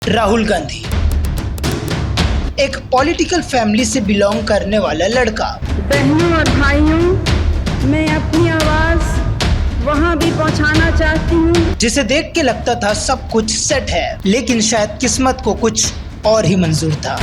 राहुल गांधी एक political family से belong करने वाला लड़का। बहनों और भाइयों, मैं अपनी आवाज वहां भी पहुंचाना चाहती हूँ जिसे देख के लगता था सब कुछ सेट है, लेकिन शायद किस्मत को कुछ और ही मंजूर था,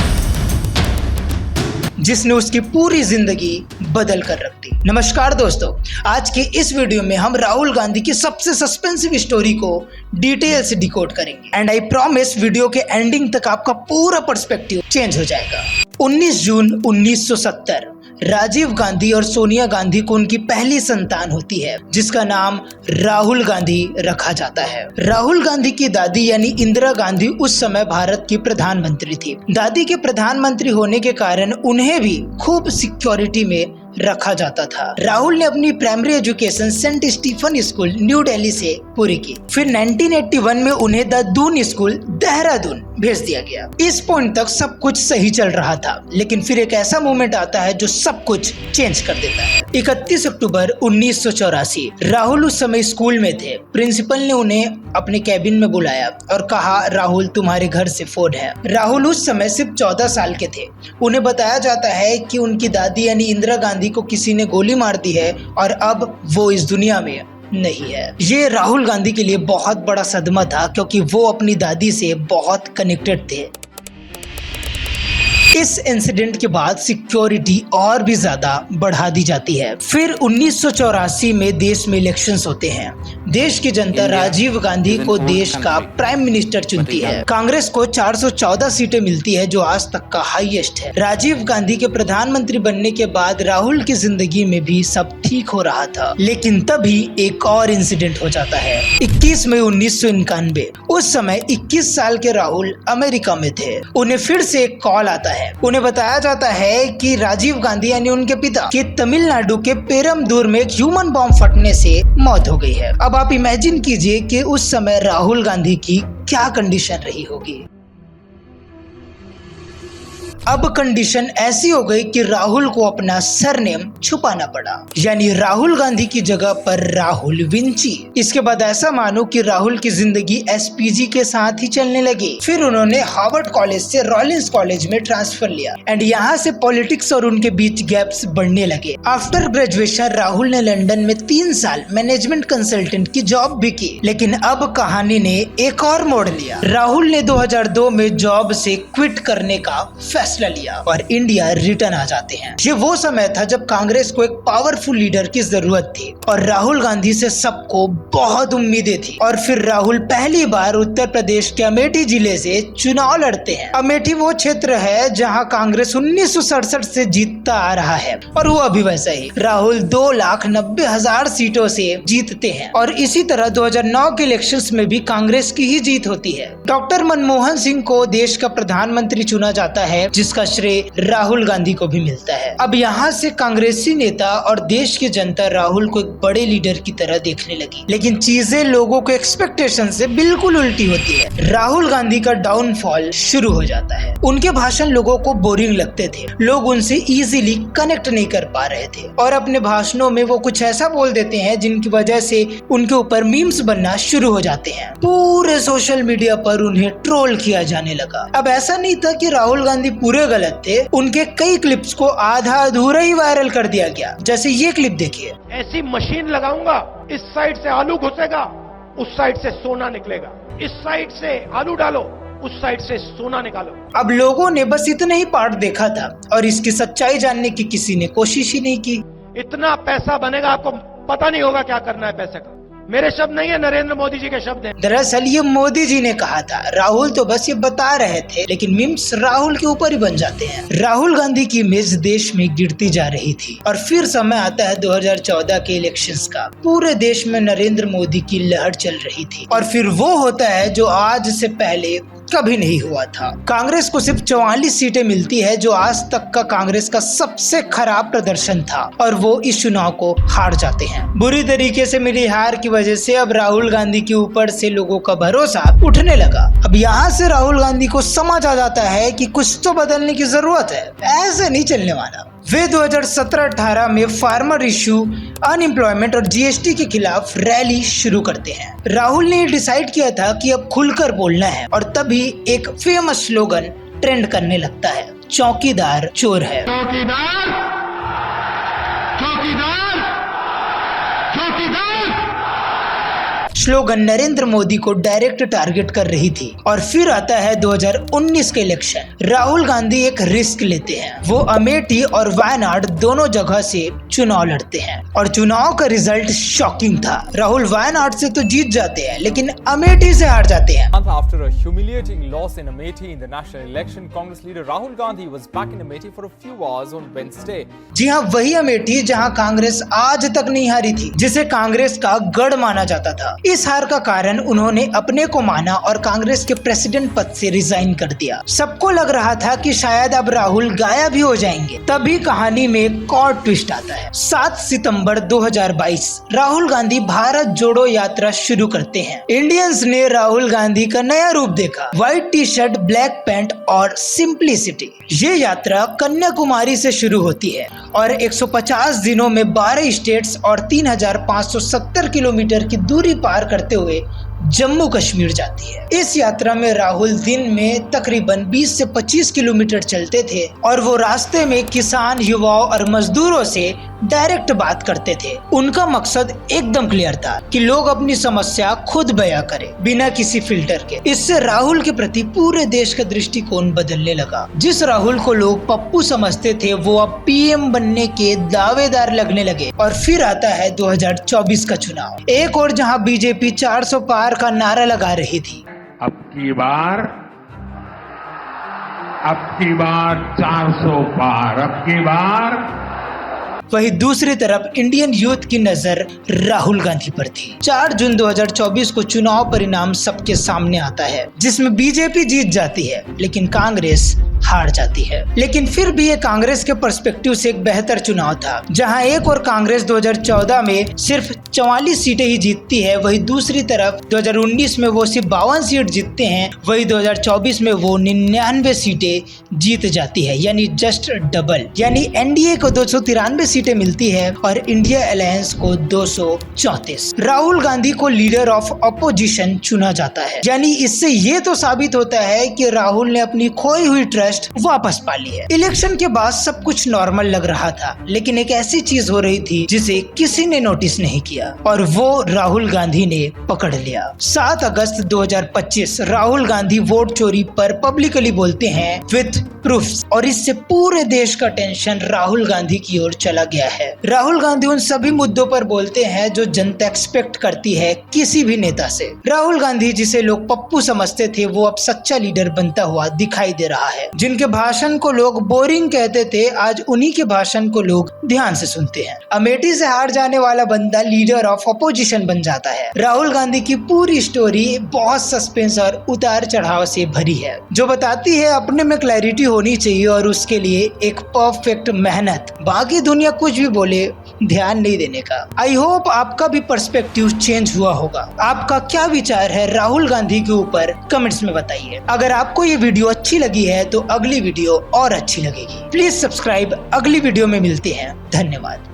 जिसने उसकी पूरी जिंदगी बदल कर रख दी। नमस्कार दोस्तों, आज के इस वीडियो में हम राहुल गांधी की सबसे सस्पेंसिव स्टोरी को डिटेल से डिकोड करेंगे एंड आई प्रॉमिस वीडियो के एंडिंग तक आपका पूरा पर्सपेक्टिव चेंज हो जाएगा। 19 जून 1970 राजीव गांधी और सोनिया गांधी को उनकी पहली संतान होती है, जिसका नाम राहुल गांधी रखा जाता है। राहुल गांधी की दादी यानी इंदिरा गांधी उस समय भारत की प्रधानमंत्री थी। दादी के प्रधानमंत्री होने के कारण उन्हें भी खूब सिक्योरिटी में रखा जाता था। राहुल ने अपनी primary education Saint Stephen school New Delhi से पूरी की। फिर 1981 में उन्हें द दून स्कूल देहरादून भेज दिया गया। इस पॉइंट तक सब कुछ सही चल रहा था, लेकिन फिर एक ऐसा मोमेंट आता है जो सब कुछ चेंज कर देता है। 31 अक्टूबर 1984 राहुल उस समय स्कूल में थे। प्रिंसिपल ने उन्हें अपने कैबिन में बुलाया और कहा, राहुल तुम्हारे घर से फोन है। राहुल उस समय सिर्फ 14 साल के थे। उन्हें बताया जाता है कि उनकी दादी यानी इंदिरा गांधी को किसी ने गोली मार दी है और अब वो इस दुनिया में नहीं है। ये राहुल गांधी के लिए बहुत बड़ा सदमा था, क्योंकि वो अपनी दादी से बहुत कनेक्टेड थे। इस इंसिडेंट के बाद सिक्योरिटी और भी ज्यादा बढ़ा दी जाती है। फिर 1984 में देश में इलेक्शंस होते हैं। देश की जनता राजीव गांधी को देश का प्राइम मिनिस्टर चुनती है। कांग्रेस को 414 सीटें मिलती है, जो आज तक का हाईएस्ट है। राजीव गांधी के प्रधानमंत्री बनने के बाद राहुल की जिंदगी में भी सब ठीक हो रहा था, लेकिन तभी एक और इंसिडेंट हो जाता है। 21 मई 1991 उस समय 21 साल के राहुल अमेरिका में थे। उन्हें फिर से एक कॉल आता है। उन्हें बताया जाता है कि राजीव गांधी यानी उनके पिता की तमिलनाडु के पेरमदूर में एक ह्यूमन बॉम्ब फटने से मौत हो गई है। अब आप इमेजिन कीजिए कि उस समय राहुल गांधी की क्या कंडीशन रही होगी। अब कंडीशन ऐसी हो गई कि राहुल को अपना सरनेम छुपाना पड़ा, यानी राहुल गांधी की जगह पर राहुल विंची। इसके बाद ऐसा मानो कि राहुल की जिंदगी एसपीजी के साथ ही चलने लगी। फिर उन्होंने हार्वर्ड कॉलेज से रॉलिंस कॉलेज में ट्रांसफर लिया एंड यहाँ से पॉलिटिक्स और उनके बीच गैप्स बढ़ने लगे। आफ्टर ग्रेजुएशन राहुल ने लंदन में 3 साल मैनेजमेंट कंसल्टेंट की जॉब भी की, लेकिन अब कहानी ने एक और मोड़ लिया। राहुल ने 2002 में जॉब से क्विट करने का फैसला लिया और इंडिया रिटर्न आ जाते हैं। ये वो समय था जब कांग्रेस को एक पावरफुल लीडर की जरूरत थी और राहुल गांधी से सबको बहुत उम्मीदें थी। और फिर राहुल पहली बार उत्तर प्रदेश के अमेठी जिले से चुनाव लड़ते हैं। अमेठी वो क्षेत्र है जहां कांग्रेस 1967 से जीतता आ रहा है और वो अभी वैसा ही। राहुल 2,90,000 सीटों से जीतते हैं और इसी तरह 2009 के इलेक्शंस में भी कांग्रेस की ही जीत होती है। डॉक्टर मनमोहन सिंह को देश का प्रधानमंत्री चुना जाता है, जिसका श्रेय राहुल गांधी को भी मिलता है। अब यहाँ से कांग्रेसी नेता और देश की जनता राहुल को एक बड़े लीडर की तरह देखने लगी, लेकिन चीजें लोगों के एक्सपेक्टेशन से बिल्कुल उल्टी होती है। राहुल गांधी का डाउनफॉल शुरू हो जाता है। उनके भाषण लोगों को बोरिंग लगते थे, लोग उनसे इजीली कनेक्ट नहीं कर पा रहे थे और अपने भाषणों में वो कुछ ऐसा बोल देते हैं जिनकी वजह से उनके ऊपर मीम्स बनना शुरू हो जाते हैं। पूरे सोशल मीडिया पर उन्हें ट्रोल किया जाने लगा। अब ऐसा नहीं था कि राहुल गांधी पूरे गलत थे, उनके कई क्लिप्स को आधा अधूरा ही वायरल कर दिया गया। जैसे ये क्लिप देखिए। ऐसी मशीन लगाऊंगा, इस साइड से आलू घुसेगा, उस साइड से सोना निकलेगा, इस साइड से आलू डालो, उस साइड से सोना निकालो। अब लोगों ने बस इतना ही पार्ट देखा था और इसकी सच्चाई जानने की किसी ने कोशिश ही नहीं की। इतना पैसा बनेगा, आपको पता नहीं होगा क्या करना है पैसे का। मेरे शब्द नहीं है, नरेंद्र मोदी जी के शब्द हैं। दरअसल ये मोदी जी ने कहा था, राहुल तो बस ये बता रहे थे, लेकिन मीम्स राहुल के ऊपर ही बन जाते हैं। राहुल गांधी की इमेज देश में गिरती जा रही थी और फिर समय आता है 2014 के इलेक्शंस का। पूरे देश में नरेंद्र मोदी की लहर चल रही थी और फिर वो होता है जो आज से पहले कभी नहीं हुआ था। कांग्रेस को सिर्फ 44 सीटें मिलती है, जो आज तक का कांग्रेस का सबसे खराब प्रदर्शन था और वो इस चुनाव को हार जाते हैं। बुरी तरीके से मिली हार की वजह से अब राहुल गांधी के ऊपर से लोगों का भरोसा उठने लगा। अब यहाँ से राहुल गांधी को समझ आ जाता है कि कुछ तो बदलने की जरूरत है, ऐसे नहीं चलने वाला। वे 2017-18 में फार्मर इशू, अनएम्प्लॉयमेंट और जीएसटी के खिलाफ रैली शुरू करते हैं। राहुल ने डिसाइड किया था कि अब खुलकर बोलना है और तभी एक फेमस स्लोगन ट्रेंड करने लगता है, चौकीदार चोर है। चौकीदार, चौकीदार, चौकीदार। स्लोगन नरेंद्र मोदी को डायरेक्ट टारगेट कर रही थी। और फिर आता है 2019 के इलेक्शन। राहुल गांधी एक रिस्क लेते हैं। वो अमेठी और वायनाड दोनों जगह से चुनाव लड़ते हैं और चुनाव का रिजल्ट शॉकिंग था। राहुल वायनाड से तो जीत जाते हैं लेकिन अमेठी से हार जाते हैं। After a humiliating loss in Amethi in the national election, Congress leader Rahul Gandhi was back in Amethi for a few hours on Wednesday. जी हाँ, वही अमेठी जहाँ कांग्रेस आज तक नहीं हारी थी, जिसे कांग्रेस का गढ़ माना जाता था। इस हार का कारण उन्होंने अपने को माना और कांग्रेस के प्रेसिडेंट पद से रिजाइन कर दिया। सबको लग रहा था कि शायद अब राहुल गायब ही हो जाएंगे। तभी कहानी में एक और ट्विस्ट आता है। 7 सितंबर 2022 राहुल गांधी भारत जोड़ो यात्रा शुरू करते हैं। इंडियंस ने राहुल गांधी का नया रूप देखा, white T shirt, black pant और सिंप्लिसिटी। ये यात्रा कन्याकुमारी से शुरू होती है और 150 दिनों में 12 स्टेट्स और 3570 किलोमीटर की दूरी पार करते हुए जम्मू कश्मीर जाती है। इस यात्रा में राहुल दिन में तकरीबन 20 से 25 किलोमीटर चलते थे और वो रास्ते में किसान, युवाओं और मजदूरों से डायरेक्ट बात करते थे। उनका मकसद एकदम क्लियर था कि लोग अपनी समस्या खुद बयां करें, बिना किसी फिल्टर के। इससे राहुल के प्रति पूरे देश का दृष्टिकोण बदलने लगा। जिस राहुल को लोग पप्पू समझते थे वो अब पीएम बनने के दावेदार लगने लगे। और फिर आता है 2024 का चुनाव। एक और जहां बीजेपी 400 पार का नारा लगा रही थी। अब की बार 400 पार, अब की बार। वहीं दूसरी तरफ इंडियन यूथ की नजर राहुल गांधी पर थी। 4 जून 2024 को चुनाव परिणाम सबके सामने आता है, जिसमें बीजेपी जीत जाती है लेकिन कांग्रेस हार जाती है। लेकिन फिर भी ये कांग्रेस के पर्सपेक्टिव से एक बेहतर चुनाव था। जहां एक और कांग्रेस 2014 में सिर्फ 44 सीटें ही जीतती है, वही दूसरी तरफ 2019 में वो सिर्फ 52 सीट जीतते हैं, वही 2024 में वो 99 सीटें जीत जाती है, यानी जस्ट डबल। यानी एनडीए को 293 सीटें मिलती है और इंडिया अलायंस को 234। राहुल गांधी को लीडर ऑफ अपोजिशन चुना जाता है। यानी इससे ये तो साबित होता है कि राहुल ने अपनी खोई हुई ट्रस्ट वापस पा ली है। इलेक्शन के बाद सब कुछ नॉर्मल लग रहा था, लेकिन एक ऐसी चीज हो रही थी जिसे किसी ने नोटिस नहीं किया और वो राहुल गांधी ने पकड़ लिया। 7 अगस्त 2025 राहुल गांधी वोट चोरी पर पब्लिकली बोलते हैं विथ प्रूफ्स और इससे पूरे देश का टेंशन राहुल गांधी की ओर चला गया है। राहुल गांधी उन सभी मुद्दों पर बोलते हैं जो जनता एक्सपेक्ट करती है किसी भी नेता से। राहुल गांधी जिसे लोग पप्पू समझते थे वो अब सच्चा लीडर बनता हुआ दिखाई दे रहा है। जिनके भाषण को लोग बोरिंग कहते थे, आज उन्हीं के भाषण को लोग ध्यान से सुनते हैं। अमेठी से हार जाने वाला बंदा लीडर ऑफ अपोजिशन बन जाता है। राहुल गांधी की पूरी स्टोरी बहुत सस्पेंस और उतार चढ़ाव से भरी है, जो बताती है अपने में क्लैरिटी होनी चाहिए और उसके लिए एक परफेक्ट मेहनत। बाकी दुनिया कुछ भी बोले, ध्यान नहीं देने का। आई होप आपका भी पर्सपेक्टिव चेंज हुआ होगा। आपका क्या विचार है राहुल गांधी के ऊपर कमेंट्स में बताइए। अगर आपको ये वीडियो अच्छी लगी है तो अगली वीडियो और अच्छी लगेगी। Please subscribe. अगली वीडियो में मिलते हैं। धन्यवाद।